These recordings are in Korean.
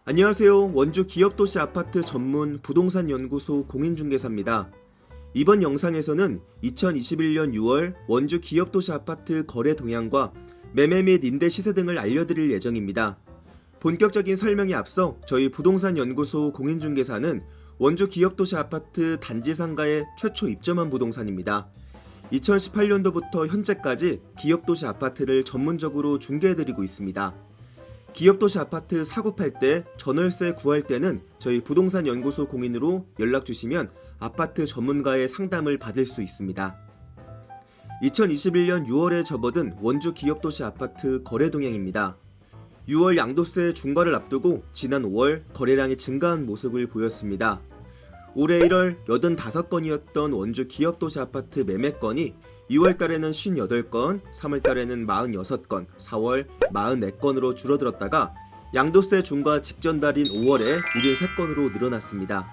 안녕하세요. 원주 기업도시 아파트 전문 부동산 연구소 공인중개사입니다. 이번 영상에서는 2021년 6월 원주 기업도시 아파트 거래 동향과 매매 및 임대 시세 등을 알려드릴 예정입니다. 본격적인 설명에 앞서 저희 부동산 연구소 공인중개사는 원주 기업도시 아파트 단지 상가에 최초 입점한 부동산입니다. 2018년도부터 현재까지 기업도시 아파트를 전문적으로 중개해드리고 있습니다. 기업도시 아파트 사고팔 때, 전월세 구할 때는 저희 부동산 연구소 공인으로 연락 주시면 아파트 전문가의 상담을 받을 수 있습니다. 2021년 6월에 접어든 원주 기업도시 아파트 거래 동향입니다. 6월 양도세 중과를 앞두고 지난 5월 거래량이 증가한 모습을 보였습니다. 올해 1월 85건이었던 원주 기업도시 아파트 매매건이 2월달에는 58건, 3월달에는 46건, 4월 44건으로 줄어들었다가 양도세 중과 직전 달인 5월에 73건으로 늘어났습니다.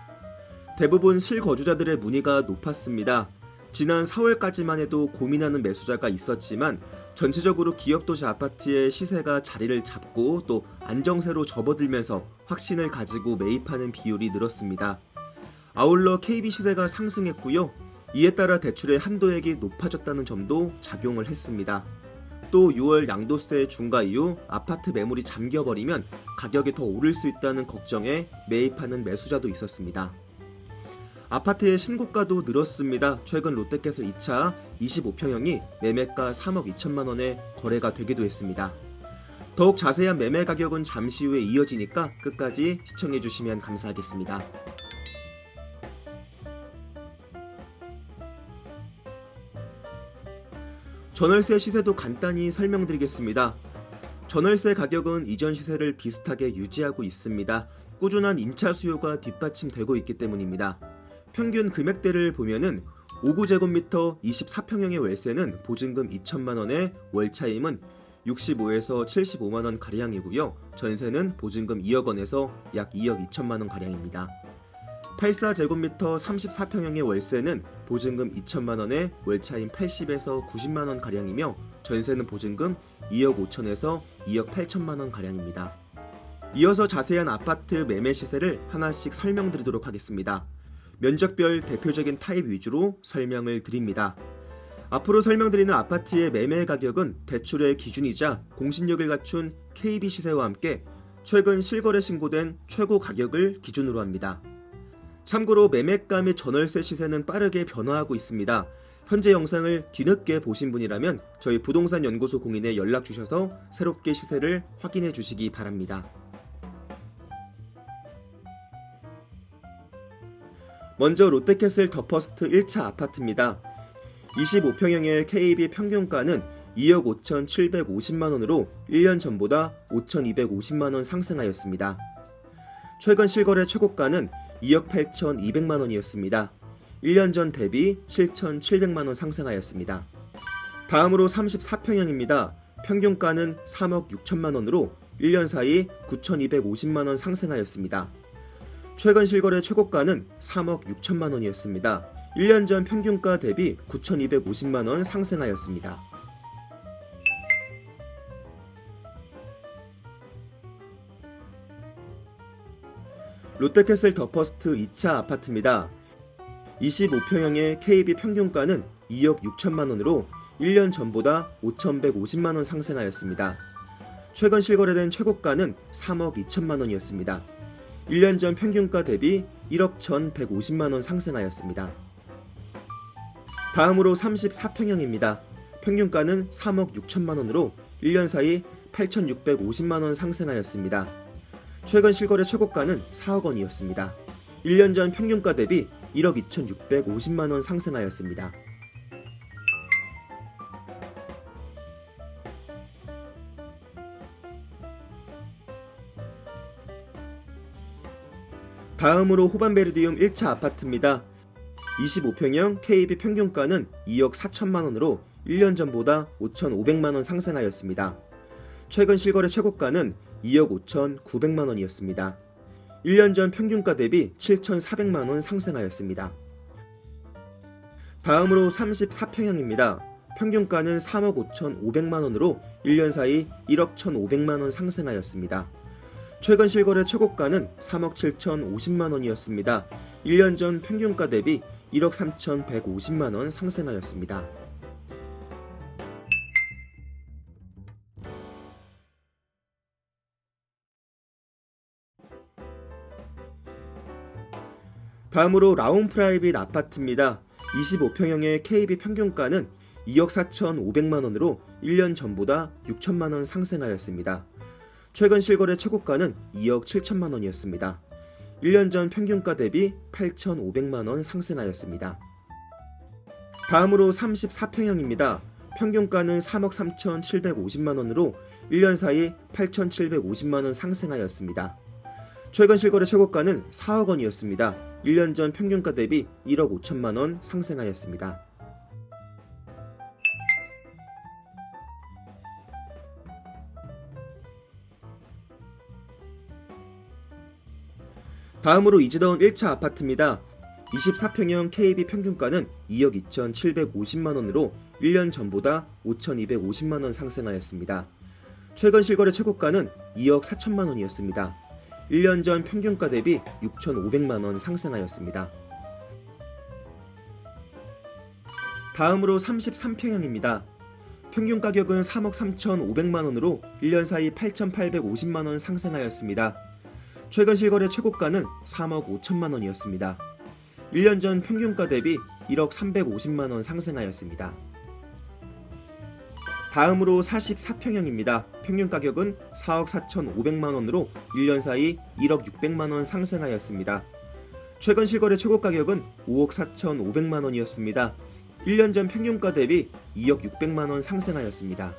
대부분 실거주자들의 문의가 높았습니다. 지난 4월까지만 해도 고민하는 매수자가 있었지만 전체적으로 기업도시 아파트의 시세가 자리를 잡고 또 안정세로 접어들면서 확신을 가지고 매입하는 비율이 늘었습니다. 아울러 KB 시세가 상승했고요. 이에 따라 대출의 한도액이 높아졌다는 점도 작용을 했습니다. 또 6월 양도세 중과 이후 아파트 매물이 잠겨버리면 가격이 더 오를 수 있다는 걱정에 매입하는 매수자도 있었습니다. 아파트의 신고가도 늘었습니다. 최근 롯데캐슬 2차 25평형이 매매가 3억 2천만 원에 거래가 되기도 했습니다. 더욱 자세한 매매 가격은 잠시 후에 이어지니까 끝까지 시청해주시면 감사하겠습니다. 전월세 시세도 간단히 설명드리겠습니다. 전월세 가격은 이전 시세를 비슷하게 유지하고 있습니다. 꾸준한 임차 수요가 뒷받침되고 있기 때문입니다. 평균 금액대를 보면은 5구제곱미터 24평형의 월세는 보증금 2천만원에 월차임은 65에서 75만원 가량이고요. 전세는 보증금 2억원에서 약 2억 2천만원 가량입니다. 84제곱미터 34평형의 월세는 보증금 2천만원에 월차임 80에서 90만원 가량이며 전세는 보증금 2억 5천에서 2억 8천만원 가량입니다. 이어서 자세한 아파트 매매 시세를 하나씩 설명드리도록 하겠습니다. 면적별 대표적인 타입 위주로 설명을 드립니다. 앞으로 설명드리는 아파트의 매매 가격은 대출의 기준이자 공신력을 갖춘 KB 시세와 함께 최근 실거래 신고된 최고 가격을 기준으로 합니다. 참고로 매매가 및 전월세 시세는 빠르게 변화하고 있습니다. 현재 영상을 뒤늦게 보신 분이라면 저희 부동산 연구소 공인에 연락 주셔서 새롭게 시세를 확인해 주시기 바랍니다. 먼저 롯데캐슬 더 퍼스트 1차 아파트입니다. 25평형의 KB 평균가는 2억 5,750만원으로 1년 전보다 5,250만원 상승하였습니다. 최근 실거래 최고가는 2억 8,200만원이었습니다. 1년 전 대비 7,700만원 상승하였습니다. 다음으로 34평형입니다. 평균가는 3억 6천만원으로 1년 사이 9,250만원 상승하였습니다. 최근 실거래 최고가는 3억 6천만원이었습니다. 1년 전 평균가 대비 9,250만원 상승하였습니다. 롯데캐슬 더 퍼스트 2차 아파트입니다. 25평형의 KB 평균가는 2억 6천만원으로 1년 전보다 5,150만원 상승하였습니다. 최근 실거래된 최고가는 3억 2천만원이었습니다. 1년 전 평균가 대비 1억 1,150만원 상승하였습니다. 다음으로 34평형입니다. 평균가는 3억 6천만원으로 1년 사이 8,650만원 상승하였습니다. 최근 실거래 최고가는 4억원이었습니다. 1년 전 평균가 대비 1억 2,650만원 상승하였습니다. 다음으로 호반베르디움 1차 아파트입니다. 25평형 KB 평균가는 2억 4천만원으로 1년 전보다 5,500만원 상승하였습니다. 최근 실거래 최고가는 2억 5,900만원이었습니다. 1년 전 평균가 대비 7,400만원 상승하였습니다. 다음으로 34평형입니다. 평균가는 3억 5,500만원으로 1년 사이 1억 1,500만원 상승하였습니다. 최근 실거래 최고가는 3억 7,050만 원이었습니다. 1년 전 평균가 대비 1억 3,150만 원 상승하였습니다. 다음으로 라운 프라이빗 아파트입니다. 25평형의 KB 평균가는 2억 4,500만 원으로 1년 전보다 6천만 원 상승하였습니다. 최근 실거래 최고가는 2억 7천만 원이었습니다. 1년 전 평균가 대비 8,500만 원 상승하였습니다. 다음으로 34평형입니다. 평균가는 3억 3,750만 원으로 1년 사이 8,750만 원 상승하였습니다. 최근 실거래 최고가는 4억 원이었습니다. 1년 전 평균가 대비 1억 5천만 원 상승하였습니다. 다음으로 이지다운 1차 아파트입니다. 24평형 KB 평균가는 2억 2,750만 원으로 1년 전보다 5,250만 원 상승하였습니다. 최근 실거래 최고가는 2억 4천만 원이었습니다. 1년 전 평균가 대비 6,500만 원 상승하였습니다. 다음으로 33평형입니다. 평균 가격은 3억 3,500만 원으로 1년 사이 8,850만 원 상승하였습니다. 최근 실거래 최고가는 3억 5천만 원이었습니다. 1년 전 평균가 대비 1억 350만 원 상승하였습니다. 다음으로 44평형입니다. 평균 가격은 4억 4,500만 원으로 1년 사이 1억 600만 원 상승하였습니다. 최근 실거래 최고 가격은 5억 4,500만 원이었습니다. 1년 전 평균가 대비 2억 600만 원 상승하였습니다.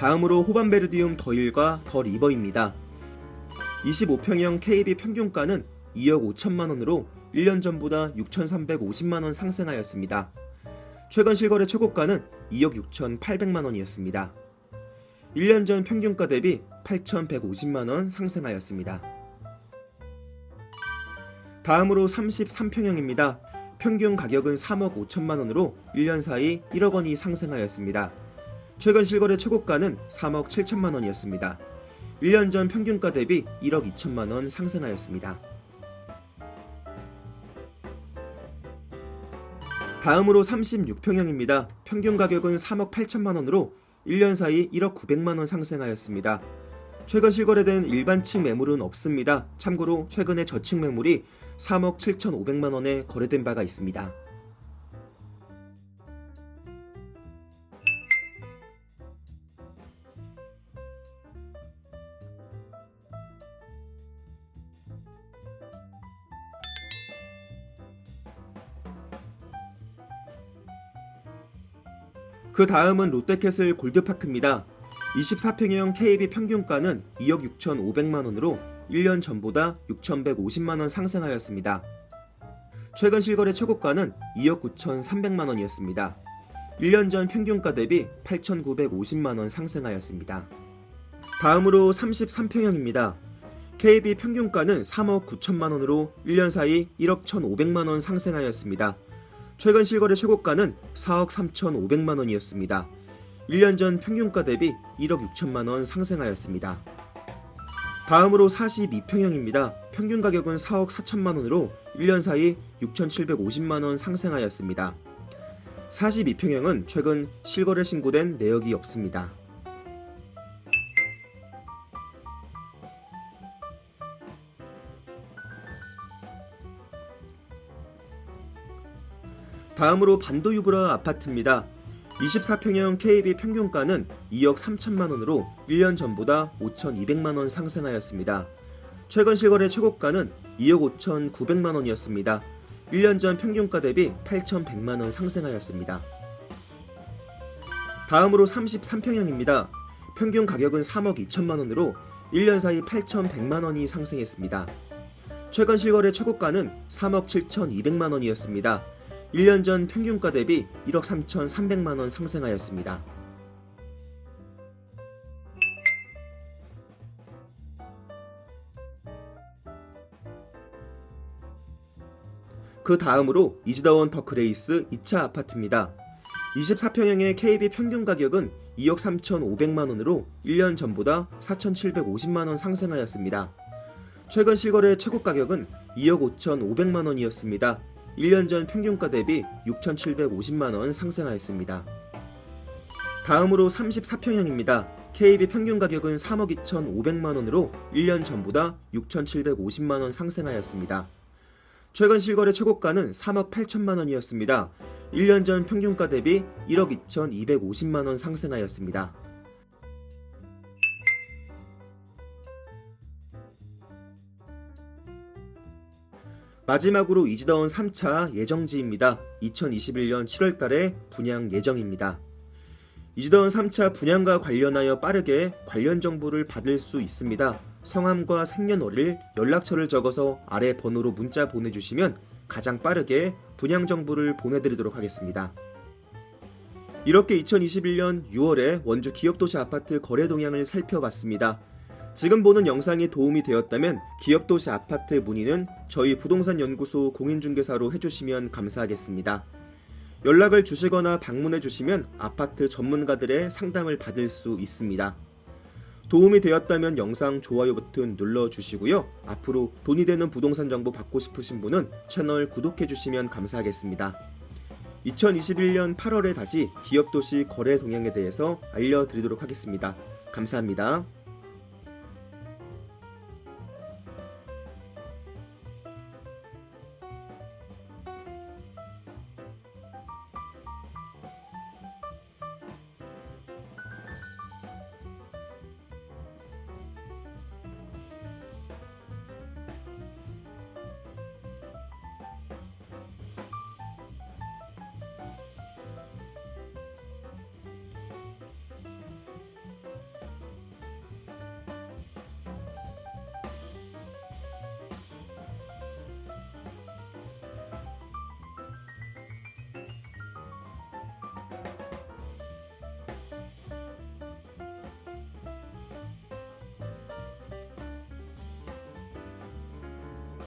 다음으로 호반베르디움 더 1과 더 리버입니다. 25평형 KB 평균가는 2억 5천만 원으로 1년 전보다 6,350만 원 상승하였습니다. 최근 실거래 최고가는 2억 6,800만 원이었습니다. 1년 전 평균가 대비 8,150만 원 상승하였습니다. 다음으로 33평형입니다. 평균 가격은 3억 5천만 원으로 1년 사이 1억 원이 상승하였습니다. 최근 실거래 최고가는 3억 7천만 원이었습니다. 1년 전 평균가 대비 1억 2천만 원 상승하였습니다. 다음으로 36평형입니다. 평균 가격은 3억 8천만 원으로 1년 사이 1억 900만 원 상승하였습니다. 최근 실거래된 일반층 매물은 없습니다. 참고로 최근에 저층 매물이 3억 7,500만 원에 거래된 바가 있습니다. 그 다음은 롯데캐슬 골드파크입니다. 24평형 KB 평균가는 2억 6,500만 원으로 1년 전보다 6,150만 원 상승하였습니다. 최근 실거래 최고가는 2억 9,300만 원이었습니다. 1년 전 평균가 대비 8,950만 원 상승하였습니다. 다음으로 33평형입니다. KB 평균가는 3억 9천만 원으로 1년 사이 1억 1,500만 원 상승하였습니다. 최근 실거래 최고가는 4억 3,500만 원이었습니다. 1년 전 평균가 대비 1억 6천만 원 상승하였습니다. 다음으로 42평형입니다. 평균 가격은 4억 4천만 원으로 1년 사이 6,750만 원 상승하였습니다. 42평형은 최근 실거래 신고된 내역이 없습니다. 다음으로 반도유브라 아파트입니다. 24평형 KB 평균가는 2억 3천만 원으로 1년 전보다 5,200만 원 상승하였습니다. 최근 실거래 최고가는 2억 5,900만 원이었습니다. 1년 전 평균가 대비 8,100만 원 상승하였습니다. 다음으로 33평형입니다. 평균 가격은 3억 2천만 원으로 1년 사이 8,100만 원이 상승했습니다. 최근 실거래 최고가는 3억 7,200만 원이었습니다. 1년 전 평균가 대비 1억 3,300만 원 상승하였습니다. 그 다음으로 이지다원 더 그레이스 2차 아파트입니다. 24평형의 KB 평균 가격은 2억 3,500만원으로 1년 전보다 4,750만원 상승하였습니다. 최근 실거래 최고 가격은 2억 5,500만원이었습니다. 1년 전 평균가 대비 6,750만원 상승하였습니다. 다음으로 34평형입니다. KB 평균 가격은 3억 2,500만원으로 1년 전보다 6,750만원 상승하였습니다. 최근 실거래 최고가는 3억 8천만원이었습니다. 1년 전 평균가 대비 1억 2,250만원 상승하였습니다. 마지막으로 이지다원 3차 예정지입니다. 2021년 7월달에 분양 예정입니다. 이지다원 3차 분양과 관련하여 빠르게 관련 정보를 받을 수 있습니다. 성함과 생년월일, 연락처를 적어서 아래 번호로 문자 보내주시면 가장 빠르게 분양 정보를 보내드리도록 하겠습니다. 이렇게 2021년 6월에 원주 기업도시 아파트 거래 동향을 살펴봤습니다. 지금 보는 영상이 도움이 되었다면 기업도시 아파트 문의는 저희 부동산연구소 공인중개사로 해주시면 감사하겠습니다. 연락을 주시거나 방문해 주시면 아파트 전문가들의 상담을 받을 수 있습니다. 도움이 되었다면 영상 좋아요 버튼 눌러주시고요. 앞으로 돈이 되는 부동산 정보 받고 싶으신 분은 채널 구독해 주시면 감사하겠습니다. 2021년 8월에 다시 기업도시 거래 동향에 대해서 알려드리도록 하겠습니다. 감사합니다.